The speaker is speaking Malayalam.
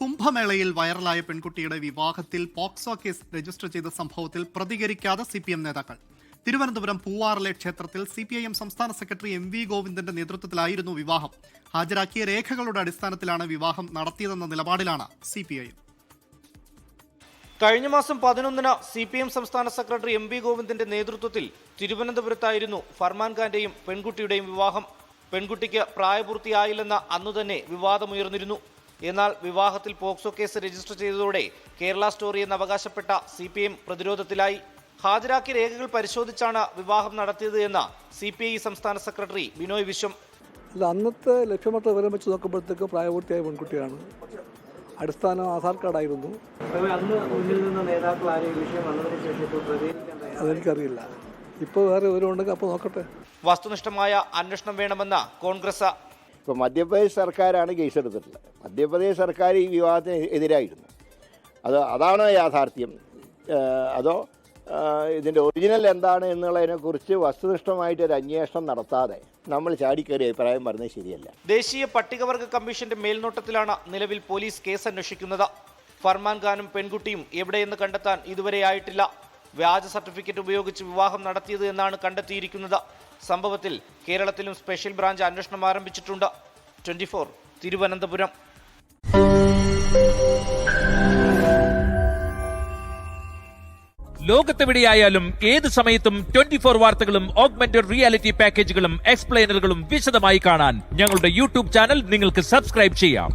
കുംഭമേളയിൽ വൈറലായ പെൺകുട്ടിയുടെ വിവാഹത്തിൽ പോക്സോ കേസ് രജിസ്റ്റർ ചെയ്ത സംഭവത്തിൽ പ്രതികരിക്കാതെ CPM നേതാക്കൾ. തിരുവനന്തപുരം പൂവാറിലെ ക്ഷേത്രത്തിൽ CPIM സംസ്ഥാന സെക്രട്ടറി MV ഗോവിന്ദന്റെ നേതൃത്വത്തിലായിരുന്നു വിവാഹം. ഹാജരാക്കിയ രേഖകളുടെ അടിസ്ഥാനത്തിലാണ് വിവാഹം നടത്തിയതെന്ന നിലപാടിലാണ് CPIM. കഴിഞ്ഞ മാസം 11-ന് CPM സംസ്ഥാന സെക്രട്ടറി MV ഗോവിന്ദന്റെ നേതൃത്വത്തിൽ തിരുവനന്തപുരത്തായിരുന്നു ഫർമാൻ ഖാന്റെയും പെൺകുട്ടിയുടെയും വിവാഹം. പെൺകുട്ടിക്ക് പ്രായപൂർത്തിയായില്ലെന്ന അന്നുതന്നെ വിവാദമുയർന്നിരുന്നു. എന്നാൽ വിവാഹത്തിൽ പോക്സോ കേസ് രജിസ്റ്റർ ചെയ്തതോടെ കേരള സ്റ്റോറി എന്ന് അവകാശപ്പെട്ട CPM പ്രതിരോധത്തിലായി. ഹാജരാക്കിയ രേഖകൾ പരിശോധിച്ചാണ് വിവാഹം നടത്തിയത് എന്ന CPI സംസ്ഥാന സെക്രട്ടറി ബിനോയ് വിശ്വം. അന്നത്തെ ലക്ഷ്യമട്ട വിവരം വെച്ച് നോക്കുമ്പോഴത്തേക്ക് പ്രായപൂർത്തിയായ പെൺകുട്ടിയാണ്. അടിസ്ഥാനം ആധാർ കാർഡായിരുന്നു. അതെനിക്കറിയില്ല. ഇപ്പോൾ വേറെ വിവരമുണ്ടെങ്കിൽ അപ്പോൾ നോക്കട്ടെ. വസ്തുനിഷ്ഠമായ അന്വേഷണം വേണമെന്ന് കോൺഗ്രസ്. ഇപ്പോൾ മധ്യപ്രദേശ് സർക്കാരാണ് കേസെടുത്തിട്ടുള്ളത്. മധ്യപ്രദേശ് സർക്കാർ ഈ വിവാഹത്തിന് എതിരായിരുന്നു. അതാണ് യാഥാർത്ഥ്യം. അതോ ഇതിൻ്റെ ഒറിജിനൽ എന്താണ് എന്നുള്ളതിനെക്കുറിച്ച് വസ്തുനിഷ്ഠമായിട്ടൊരു അന്വേഷണം നടത്താതെ നമ്മൾ ചാടിക്കയറി അഭിപ്രായം പറഞ്ഞത് ശരിയല്ല. ദേശീയ പട്ടികവർഗ കമ്മീഷന്റെ മേൽനോട്ടത്തിലാണ് നിലവിൽ പോലീസ് കേസ് അന്വേഷിക്കുന്നത്. ഫർമാൻ ഖാനും പെൺകുട്ടിയും എവിടെയെന്ന് കണ്ടെത്താൻ ഇതുവരെയായിട്ടില്ല. വ്യാജ സർട്ടിഫിക്കറ്റ് ഉപയോഗിച്ച് വിവാഹം നടത്തിയത് എന്നാണ് കണ്ടെത്തിയിരിക്കുന്നത്. സംഭവത്തിൽ കേരളത്തിലും സ്പെഷ്യൽ ബ്രാഞ്ച് അന്വേഷണം ആരംഭിച്ചിട്ടുണ്ട്. 24 തിരുവനന്തപുരം. ലോകത്തെവിടെയായാലും ഏത് സമയത്തും 24 വാർത്തകളും ഓഗ്മെന്റഡ് റിയാലിറ്റി പാക്കേജുകളും എക്സ്പ്ലെയിനറുകളും വിശദമായി കാണാൻ ഞങ്ങളുടെ YouTube ചാനൽ നിങ്ങൾക്ക് സബ്സ്ക്രൈബ് ചെയ്യാം.